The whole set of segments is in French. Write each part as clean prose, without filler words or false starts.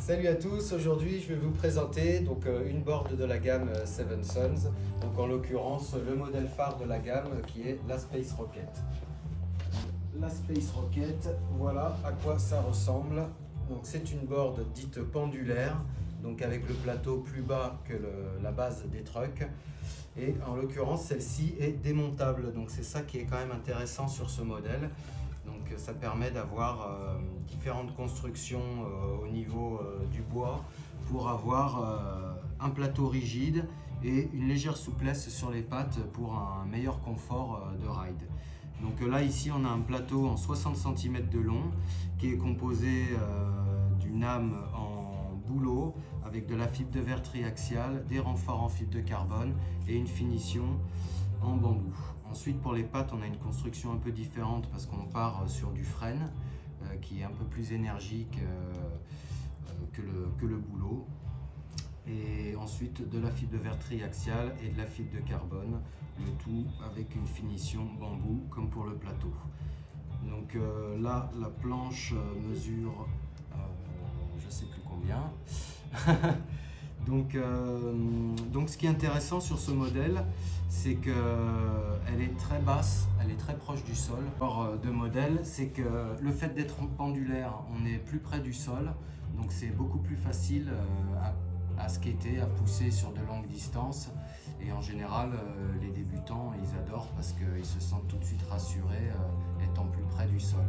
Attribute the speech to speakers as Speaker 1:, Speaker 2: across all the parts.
Speaker 1: Salut à tous, aujourd'hui je vais vous présenter une board de la gamme Seven Suns, donc en l'occurrence le modèle phare de la gamme qui est la Space Rocket. La Space Rocket, voilà à quoi ça ressemble. Donc c'est une board dite pendulaire, donc avec le plateau plus bas que la base des trucks. Et en l'occurrence celle-ci est démontable, donc c'est ça qui est quand même intéressant sur ce modèle. Donc ça permet d'avoir différentes constructions au niveau du bois pour avoir un plateau rigide et une légère souplesse sur les pattes pour un meilleur confort de ride. Donc là ici on a un plateau en 60 cm de long qui est composé d'une âme en bouleau avec de la fibre de verre triaxiale, des renforts en fibre de carbone et une finition en bambou. Ensuite pour les pattes on a une construction un peu différente parce qu'on part sur du frêne qui est un peu plus énergique que le bouleau. Et ensuite de la fibre de verre triaxiale et de la fibre de carbone, le tout avec une finition bambou comme pour le plateau. Donc là la planche mesure je sais plus combien. Donc ce qui est intéressant sur ce modèle, c'est qu'elle est très basse, elle est très proche du sol. De modèle, c'est que le fait d'être pendulaire, on est plus près du sol, donc c'est beaucoup plus facile à skater, à pousser sur de longues distances. Et en général, les débutants, ils adorent parce qu'ils se sentent tout de suite rassurés étant plus près du sol.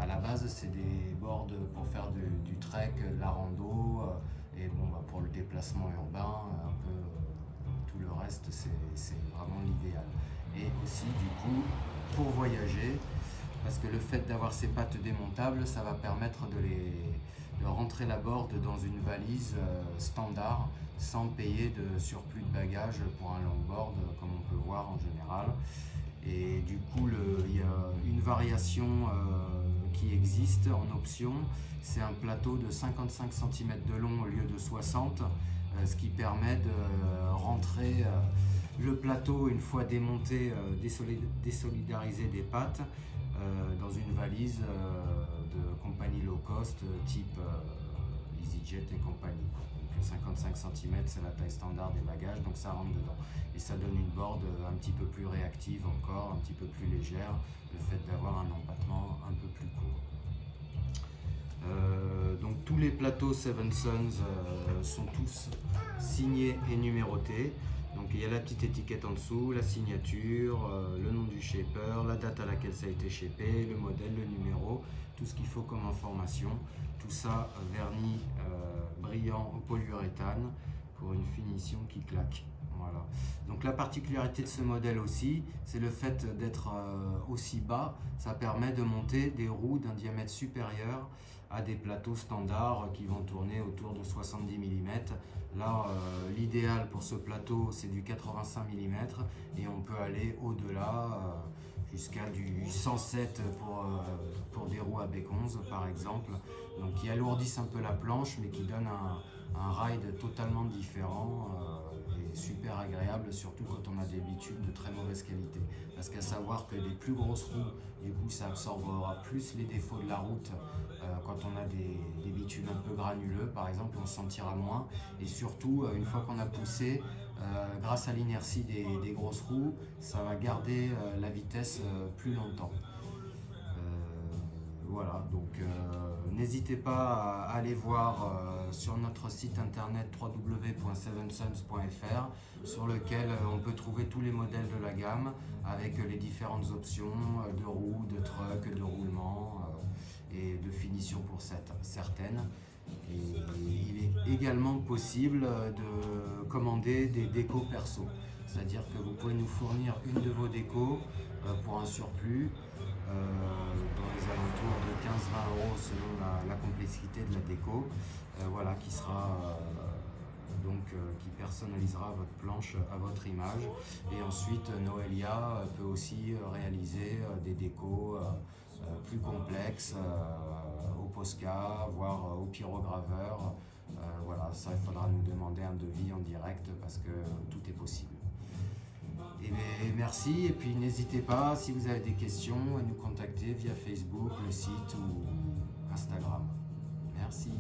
Speaker 1: À la base, c'est des boards pour faire du trek, de la rando, et bon, pour le déplacement urbain, un peu tout le reste, c'est vraiment l'idéal. Et aussi, du coup, pour voyager, parce que le fait d'avoir ces pattes démontables, ça va permettre de rentrer la board dans une valise standard, sans payer de surplus de bagages pour un longboard, comme on peut voir en général. Et du coup, il y a une variation qui existe en option, c'est un plateau de 55 cm de long au lieu de 60, ce qui permet de rentrer le plateau une fois démonté, désolidariser des pattes dans une valise de compagnie low cost type EasyJet et compagnie. Donc 55 cm c'est la taille standard des bagages, donc ça rentre dedans. Et ça donne une board un petit peu plus réactive encore, un petit peu plus légère, le fait d'avoir un empattement un peu plus court. Donc tous les plateaux Seven Suns sont tous signés et numérotés. Donc il y a la petite étiquette en dessous, la signature, le nom du shaper, la date à laquelle ça a été shapé, le modèle, le numéro, tout ce qu'il faut comme information. Tout ça verni brillant au polyuréthane pour une finition qui claque. Voilà. Donc la particularité de ce modèle aussi, c'est le fait d'être aussi bas. Ça permet de monter des roues d'un diamètre supérieur à des plateaux standards qui vont tourner autour de 70 mm. Là, l'idéal pour ce plateau, c'est du 85 mm et on peut aller au-delà jusqu'à du 107 pour des roues à AB11 par exemple. Donc qui alourdissent un peu la planche mais qui donnent un ride totalement différent et super agréable, surtout quand on a des bitumes de très mauvaise qualité. Parce qu'à savoir que des plus grosses roues, du coup ça absorbera plus les défauts de la route. Quand on a des bitumes un peu granuleux par exemple, on se sentira moins. Et surtout, une fois qu'on a poussé, grâce à l'inertie des grosses roues, ça va garder la vitesse plus longtemps. Voilà, donc n'hésitez pas à aller voir sur notre site internet www.sevensuns.fr sur lequel on peut trouver tous les modèles de la gamme avec les différentes options de roues, de trucks, de roulement et de finition pour certaines. Et il est également possible de commander des décos perso, c'est-à-dire que vous pouvez nous fournir une de vos décos pour un surplus dans les alentours de 15-20 € selon la complexité de la déco, voilà, qui sera qui personnalisera votre planche à votre image. Et ensuite Noelia peut aussi réaliser des décos plus complexes au Posca, voire au pyrograveur. Voilà, ça il faudra nous demander un devis en direct parce que tout est possible. Et merci, et puis n'hésitez pas, si vous avez des questions, à nous contacter via Facebook, le site ou Instagram. Merci.